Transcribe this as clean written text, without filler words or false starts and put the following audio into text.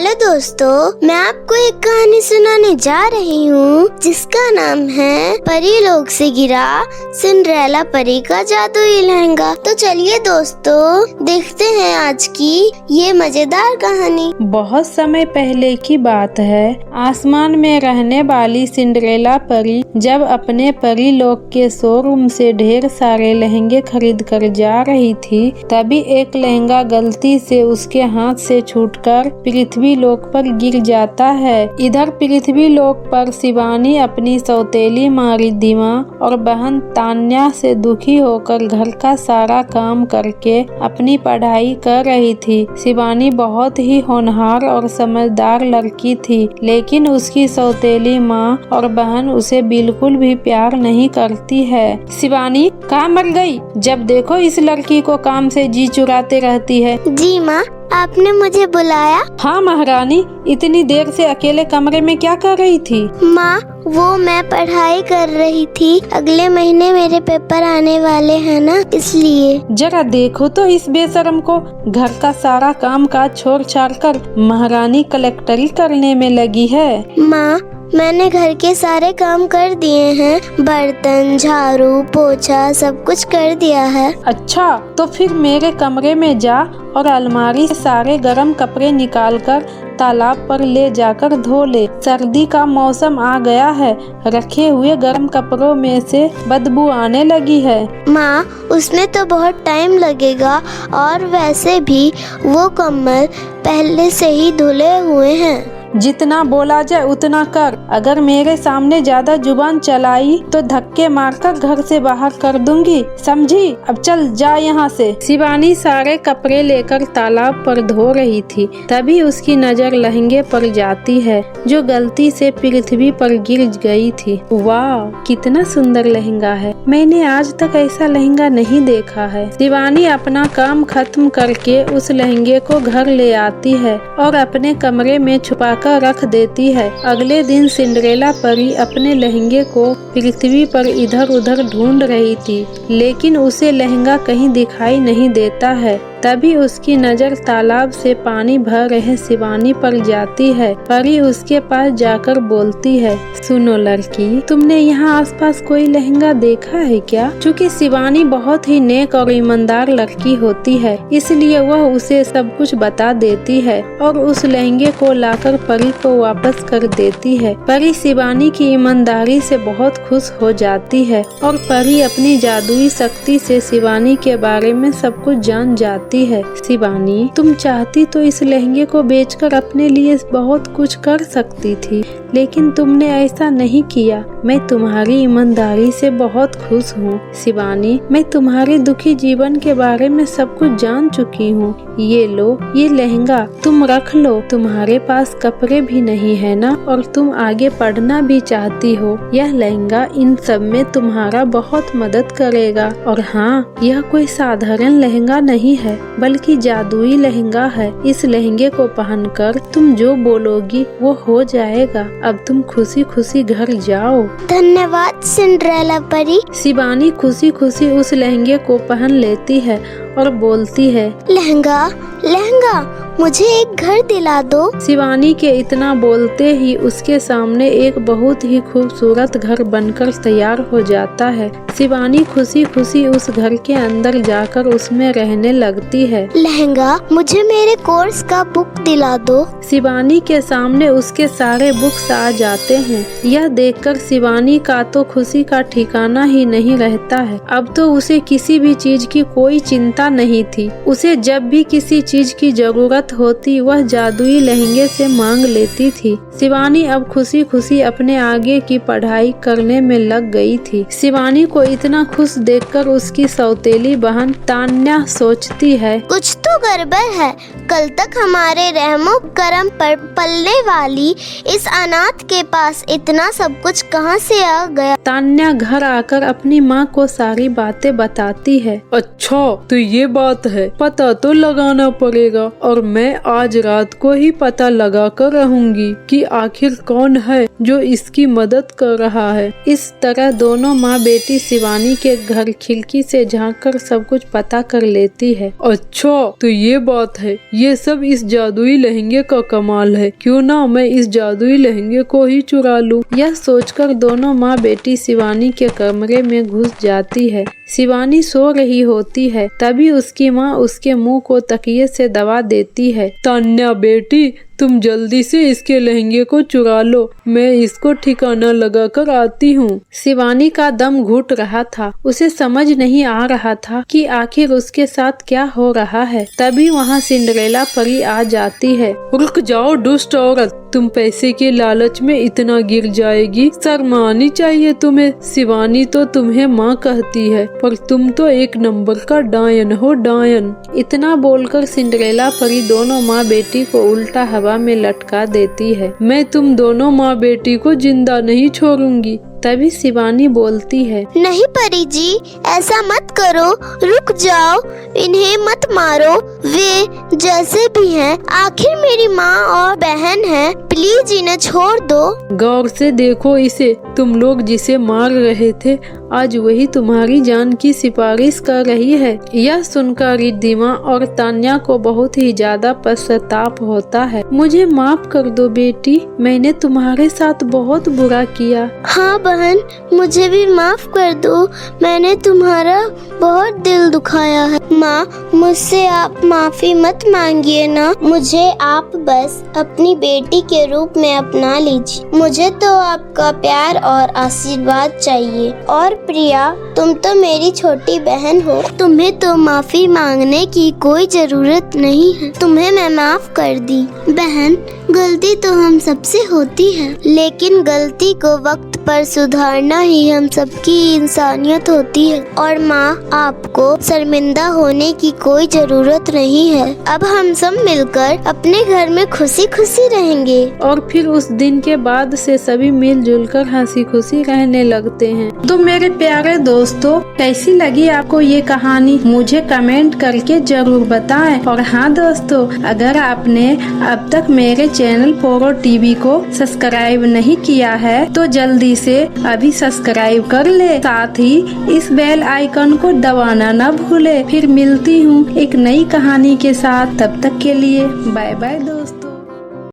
Hello दोस्तों, मैं आपको एक कहानी सुनाने जा रही हूँ जिसका नाम है परी लोक से गिरा सिंड्रेला परी का जादुई लहंगा। तो चलिए दोस्तों, देखते हैं आज की ये मजेदार कहानी। बहुत समय पहले की बात है। आसमान में रहने वाली सिंड्रेला परी जब अपने परी लोक के शोरूम से ढेर सारे लहंगे खरीद कर जा रही थी, तभी एक लहंगा गलती से उसके हाथ से छूटकर पृथ्वी लोक पर गिर जाता है। इधर पृथ्वी लोक पर शिवानी अपनी सौतेली माँ रिद्धिमा और बहन तान्या से दुखी होकर घर का सारा काम करके अपनी पढ़ाई कर रही थी। शिवानी बहुत ही होनहार और समझदार लड़की थी, लेकिन उसकी सौतेली माँ और बहन उसे बिल्कुल भी प्यार नहीं करती है। शिवानी कहाँ मर गई? जब देखो इस लड़की को काम से जी चुराते रहती है। जी माँ, आपने मुझे बुलाया? हाँ महारानी, इतनी देर से अकेले कमरे में क्या कर रही थी? माँ, वो मैं पढ़ाई कर रही थी। अगले महीने मेरे पेपर आने वाले हैं ना, इसलिए। जरा देखो तो इस बेशरम को, घर का सारा काम काज छोड़ छाड़ कर महारानी कलेक्टरी करने में लगी है। माँ, मैंने घर के सारे काम कर दिए हैं। बर्तन, झाड़ू, पोछा सब कुछ कर दिया है। अच्छा, तो फिर मेरे कमरे में जा और अलमारी से सारे गर्म कपड़े निकालकर तालाब पर ले जाकर धो ले। सर्दी का मौसम आ गया है, रखे हुए गर्म कपड़ों में से बदबू आने लगी है। माँ, उसमें तो बहुत टाइम लगेगा और वैसे भी वो कम्बल पहले से ही धुले हुए हैं। जितना बोला जाए उतना कर। अगर मेरे सामने ज्यादा जुबान चलाई तो धक्के मारकर घर से बाहर कर दूंगी, समझी? अब चल जा यहाँ से। शिवानी सारे कपड़े लेकर तालाब पर धो रही थी, तभी उसकी नजर लहंगे पर जाती है जो गलती से पृथ्वी पर गिर गई थी। वाह, कितना सुंदर लहंगा है। मैंने आज तक ऐसा लहंगा नहीं देखा है। शिवानी अपना काम खत्म करके उस लहंगे को घर ले आती है और अपने कमरे में छुपा रख देती है। अगले दिन सिंड्रेला परी अपने लहंगे को पृथ्वी पर इधर उधर ढूंढ रही थी, लेकिन उसे लहंगा कहीं दिखाई नहीं देता है। तभी उसकी नजर तालाब से पानी भर रहे शिवानी पर जाती है। परी उसके पास जाकर बोलती है, सुनो लड़की, तुमने यहाँ आसपास कोई लहंगा देखा है क्या? चूँकि शिवानी बहुत ही नेक और ईमानदार लड़की होती है, इसलिए वह उसे सब कुछ बता देती है और उस लहंगे को लाकर परी को वापस कर देती है। परी शिवानी की ईमानदारी से बहुत खुश हो जाती है और परी अपनी जादुई शक्ति से शिवानी के बारे में सब कुछ जान जाती है। शिवानी, तुम चाहती तो इस लहंगे को बेचकर अपने लिए बहुत कुछ कर सकती थी, लेकिन तुमने ऐसा नहीं किया। मैं तुम्हारी ईमानदारी से बहुत खुश हूँ। शिवानी, मैं तुम्हारे दुखी जीवन के बारे में सब कुछ जान चुकी हूँ। ये लो, ये लहंगा तुम रख लो। तुम्हारे पास कपड़े भी नहीं है ना, और तुम आगे पढ़ना भी चाहती हो। यह लहंगा इन सब में तुम्हारा बहुत मदद करेगा। और हाँ, यह कोई साधारण लहंगा नहीं है, बल्कि जादुई लहंगा है। इस लहंगे को पहनकर तुम जो बोलोगी वो हो जाएगा। अब तुम खुशी खुशी घर जाओ। धन्यवाद सिंड्रेला परी। शिवानी खुशी खुशी उस लहंगे को पहन लेती है और बोलती है, लहंगा लहंगा, मुझे एक घर दिला दो। शिवानी के इतना बोलते ही उसके सामने एक बहुत ही खूबसूरत घर बनकर तैयार हो जाता है। शिवानी खुशी खुशी उस घर के अंदर जाकर उसमें रहने लगती है। लहंगा, मुझे मेरे कोर्स का बुक दिला दो। शिवानी के सामने उसके सारे बुक्स आ जाते हैं। यह देखकर शिवानी का तो खुशी का ठिकाना ही नहीं रहता है। अब तो उसे किसी भी चीज की कोई चिंता नहीं थी। उसे जब भी किसी चीज की जरूरत होती वह जादुई लहंगे से मांग लेती थी। शिवानी अब खुशी खुशी अपने आगे की पढ़ाई करने में लग गई थी। शिवानी को इतना खुश देखकर उसकी सौतेली बहन तान्या सोचती है, कुछ तो गड़बड़ है। कल तक हमारे रहमो करम पर पलने वाली इस अनाथ के पास इतना सब कुछ कहां से आ गया? तान्या घर आकर अपनी माँ को सारी बातें बताती है। अच्छा, तो ये बात है, पता तो लगाना पड़ेगा और मैं आज रात को ही पता लगा कर रहूंगी कि आखिर कौन है जो इसकी मदद कर रहा है। इस तरह दोनों माँ बेटी शिवानी के घर खिड़की से झांक कर सब कुछ पता कर लेती है। अच्छा, तो ये बात है, ये सब इस जादुई लहंगे का कमाल है, क्यों ना मैं इस जादुई लहंगे को ही चुरा लूं। यह सोचकर दोनों माँ बेटी शिवानी के कमरे में घुस जाती है। शिवानी सो रही होती है, तभी उसकी माँ उसके मुंह को तकिए से दबा देती है। तान्या बेटी, तुम जल्दी से इसके लहंगे को चुरा लो, मैं इसको ठिकाना लगाकर आती हूँ। शिवानी का दम घुट रहा था, उसे समझ नहीं आ रहा था कि आखिर उसके साथ क्या हो रहा है। तभी वहाँ सिंड्रेला परी आ जाती है। रुक जाओ दुष्ट औरत, तुम पैसे के लालच में इतना गिर जाएगी, शर्म आनी चाहिए तुम्हें। शिवानी तो तुम्हें माँ कहती है, पर तुम तो एक नंबर का डायन हो, डायन। इतना बोलकर सिंड्रेला परी दोनों माँ बेटी को उल्टा हवा में लटका देती है। मैं तुम दोनों माँ बेटी को जिंदा नहीं छोड़ूंगी। तभी शिवानी बोलती है, नहीं परी जी, ऐसा मत करो, रुक जाओ, इन्हें मत मारो, वे जैसे भी हैं आखिर मेरी माँ और बहन है, प्लीज इन्हें छोड़ दो। गौर से देखो इसे, तुम लोग जिसे मार रहे थे आज वही तुम्हारी जान की सिफारिश कर रही है। यह सुनकर रिद्धिमा और तान्या को बहुत ही ज्यादा पश्चाताप होता है। मुझे माफ कर दो बेटी, मैंने तुम्हारे साथ बहुत बुरा किया। हाँ बहन, मुझे भी माफ कर दो, मैंने तुम्हारा बहुत दिल दुखाया है। माँ, मुझसे आप माफी मत मांगिए ना, मुझे आप बस अपनी बेटी के रूप में अपना लीजिए। मुझे तो आपका प्यार और आशीर्वाद चाहिए। और प्रिया, तुम तो मेरी छोटी बहन हो, तुम्हें तो माफी मांगने की कोई जरूरत नहीं है, तुम्हें मैं माफ कर दी। बहन, गलती तो हम सबसे होती है, लेकिन गलती को वक्त पर सुधारना ही हम सबकी इंसानियत होती है। और माँ, आपको शर्मिंदा होने की कोई जरूरत नहीं है। अब हम सब मिलकर अपने घर में खुशी खुशी रहेंगे। और फिर उस दिन के बाद से सभी मिलजुल कर हंसी खुशी रहने लगते हैं। तो मेरे प्यारे दोस्तों, कैसी लगी आपको ये कहानी, मुझे कमेंट करके जरूर बताएं। और हाँ दोस्तों, अगर आपने अब तक मेरे चैनल पोरो टीवी को सब्सक्राइब नहीं किया है तो जल्दी से अभी सब्सक्राइब कर ले, साथ ही इस बेल आइकन को दबाना न भूले। फिर मिलती हूँ एक नई कहानी के साथ, तब तक के लिए बाय बाय दोस्तों।